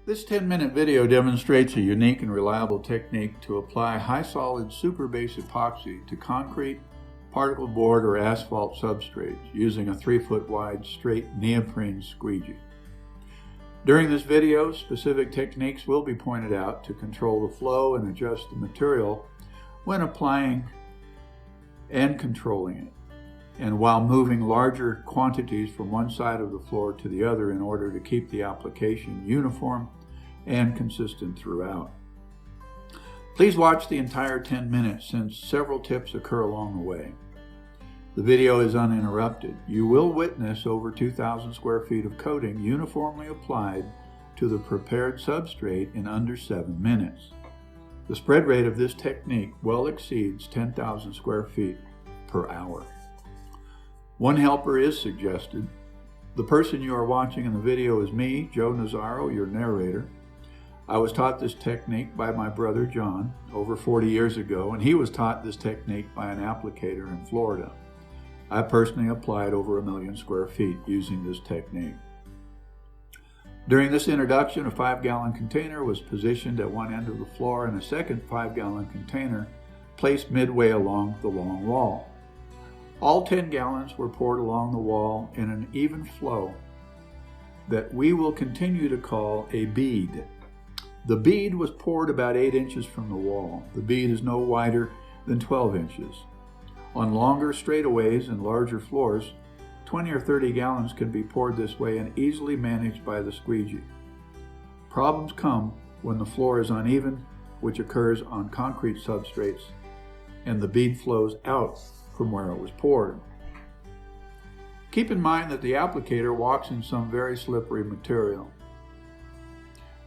This 10-minute video demonstrates a unique and reliable technique to apply high-solid super-base epoxy to concrete, particle board, or asphalt substrates using a 3-foot wide straight neoprene squeegee. During this video, specific techniques will be pointed out to control the flow and adjust the material when applying and controlling it, and while moving larger quantities from one side of the floor to the other in order to keep the application uniform and consistent throughout. Please watch the entire 10 minutes since several tips occur along the way. The video is uninterrupted. You will witness over 2,000 square feet of coating uniformly applied to the prepared substrate in under 7 minutes. The spread rate of this technique well exceeds 10,000 square feet per hour. One helper is suggested. The person you are watching in the video is me, Joe Nazaro, your narrator. I was taught this technique by my brother John over 40 years ago, and he was taught this technique by an applicator in Florida. I personally applied over 1 million square feet using this technique. During this introduction, a 5-gallon container was positioned at one end of the floor and a second 5-gallon container placed midway along the long wall. All 10 gallons were poured along the wall in an even flow that we will continue to call a bead. The bead was poured about 8 inches from the wall. The bead is no wider than 12 inches. On longer straightaways and larger floors, 20 or 30 gallons can be poured this way and easily managed by the squeegee. Problems come when the floor is uneven, which occurs on concrete substrates, and the bead flows out from where it was poured. Keep in mind that the applicator walks in some very slippery material.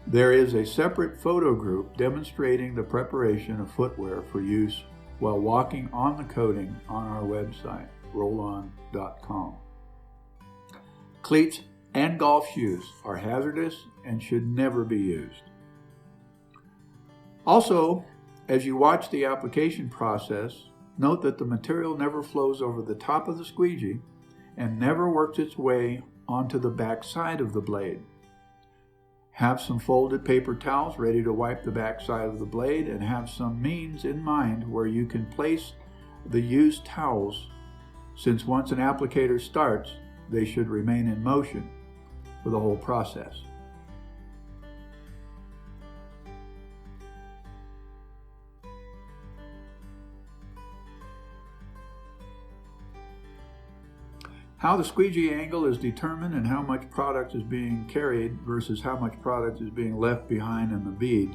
There is a separate photo group demonstrating the preparation of footwear for use while walking on the coating on our website, rollon.com. Cleats and golf shoes are hazardous and should never be used. Also, as you watch the application process, note that the material never flows over the top of the squeegee and never works its way onto the back side of the blade. Have some folded paper towels ready to wipe the back side of the blade, and have some means in mind where you can place the used towels, since once an applicator starts, they should remain in motion for the whole process. How the squeegee angle is determined and how much product is being carried versus how much product is being left behind in the bead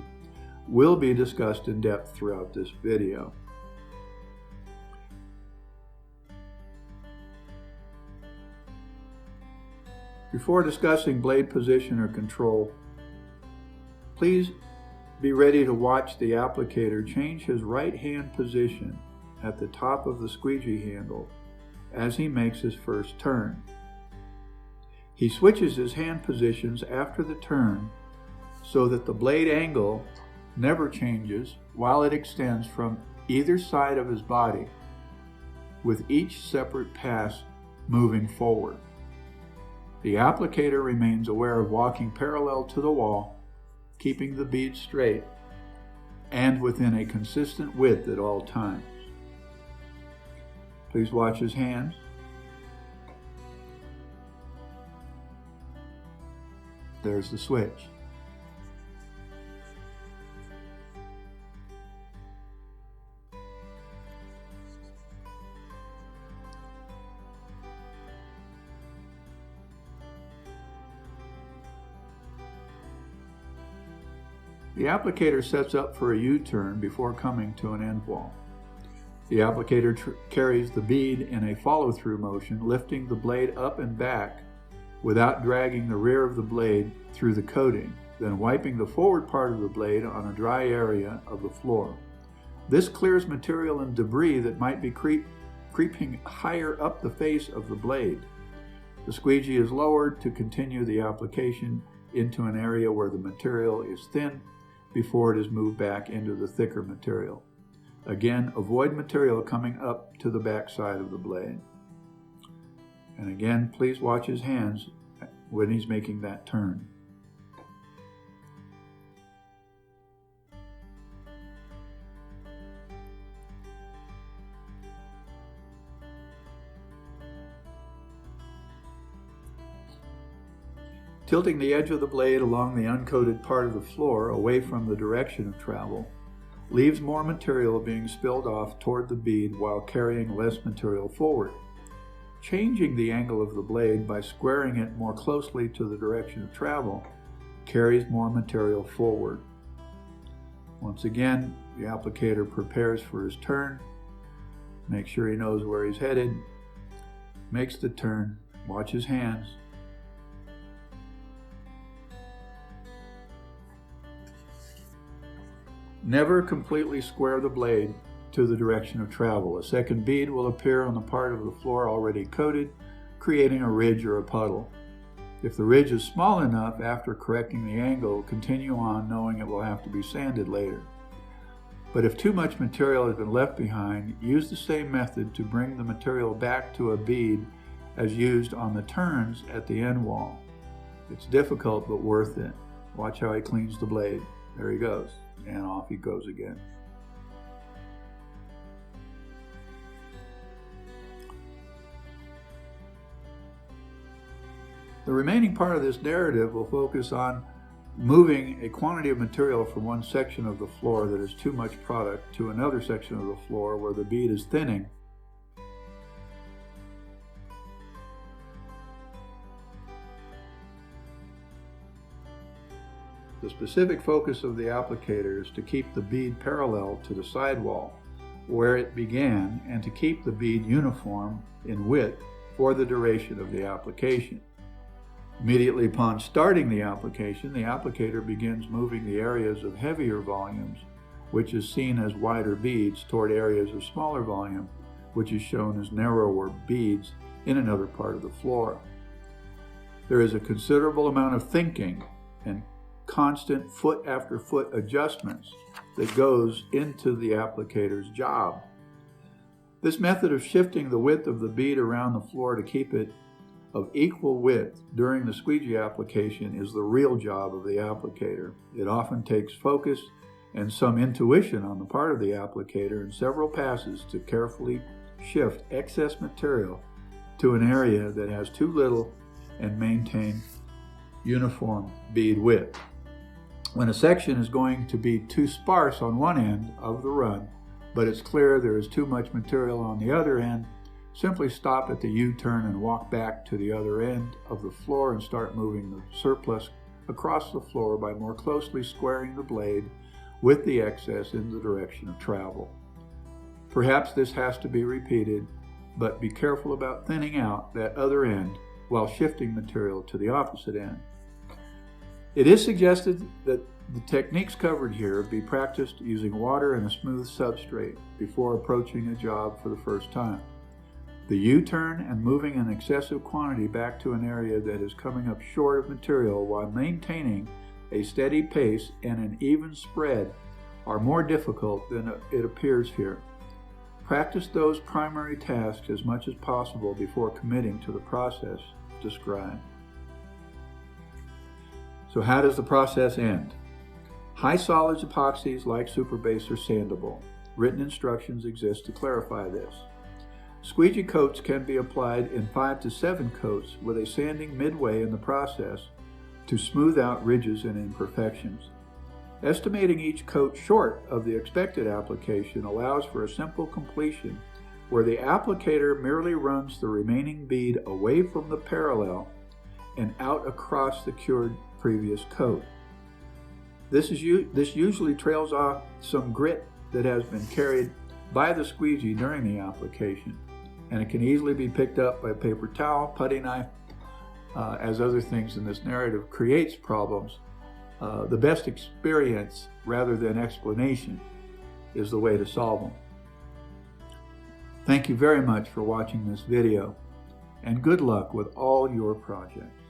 will be discussed in depth throughout this video. Before discussing blade position or control, please be ready to watch the applicator change his right hand position at the top of the squeegee handle as he makes his first turn. He switches his hand positions after the turn so that the blade angle never changes while it extends from either side of his body, with each separate pass moving forward. The applicator remains aware of walking parallel to the wall, keeping the bead straight and within a consistent width at all times. Please watch his hands. There's the switch. The applicator sets up for a U-turn before coming to an end wall. The applicator carries the bead in a follow-through motion, lifting the blade up and back without dragging the rear of the blade through the coating, then wiping the forward part of the blade on a dry area of the floor. This clears material and debris that might be creeping higher up the face of the blade. The squeegee is lowered to continue the application into an area where the material is thin before it is moved back into the thicker material. Again, avoid material coming up to the back side of the blade. And again, please watch his hands when he's making that turn. Tilting the edge of the blade along the uncoated part of the floor away from the direction of travel leaves more material being spilled off toward the bead while carrying less material forward. Changing the angle of the blade by squaring it more closely to the direction of travel carries more material forward. Once again, the applicator prepares for his turn, makes sure he knows where he's headed, makes the turn, watch his hands. Never completely square the blade to the direction of travel. A second bead will appear on the part of the floor already coated, creating a ridge or a puddle. If the ridge is small enough, after correcting the angle, continue on knowing it will have to be sanded later. But if too much material has been left behind, use the same method to bring the material back to a bead as used on the turns at the end wall. It's difficult but worth it. Watch how he cleans the blade. There he goes. And off he goes again. The remaining part of this narrative will focus on moving a quantity of material from one section of the floor that is too much product to another section of the floor where the bead is thinning. The specific focus of the applicator is to keep the bead parallel to the sidewall where it began and to keep the bead uniform in width for the duration of the application. Immediately upon starting the applicator begins moving the areas of heavier volumes, which is seen as wider beads, toward areas of smaller volume, which is shown as narrower beads in another part of the floor. There is a considerable amount of thinking and constant foot after foot adjustments that goes into the applicator's job. This method of shifting the width of the bead around the floor to keep it of equal width during the squeegee application is the real job of the applicator. It often takes focus and some intuition on the part of the applicator and several passes to carefully shift excess material to an area that has too little and maintain uniform bead width. When a section is going to be too sparse on one end of the run, but it's clear there is too much material on the other end, simply stop at the U-turn and walk back to the other end of the floor and start moving the surplus across the floor by more closely squaring the blade with the excess in the direction of travel. Perhaps this has to be repeated, but be careful about thinning out that other end while shifting material to the opposite end. It is suggested that the techniques covered here be practiced using water and a smooth substrate before approaching a job for the first time. The U-turn and moving an excessive quantity back to an area that is coming up short of material while maintaining a steady pace and an even spread are more difficult than it appears here. Practice those primary tasks as much as possible before committing to the process described. So how does the process end? High solids epoxies like Superbase are sandable. Written instructions exist to clarify this. Squeegee coats can be applied in 5 to 7 coats with a sanding midway in the process to smooth out ridges and imperfections. Estimating each coat short of the expected application allows for a simple completion where the applicator merely runs the remaining bead away from the parallel and out across the cured previous coat. This usually trails off some grit that has been carried by the squeegee during the application, and it can easily be picked up by a paper towel, putty knife, as other things in this narrative creates problems. The best experience rather than explanation is the way to solve them. Thank you very much for watching this video, and good luck with all your projects.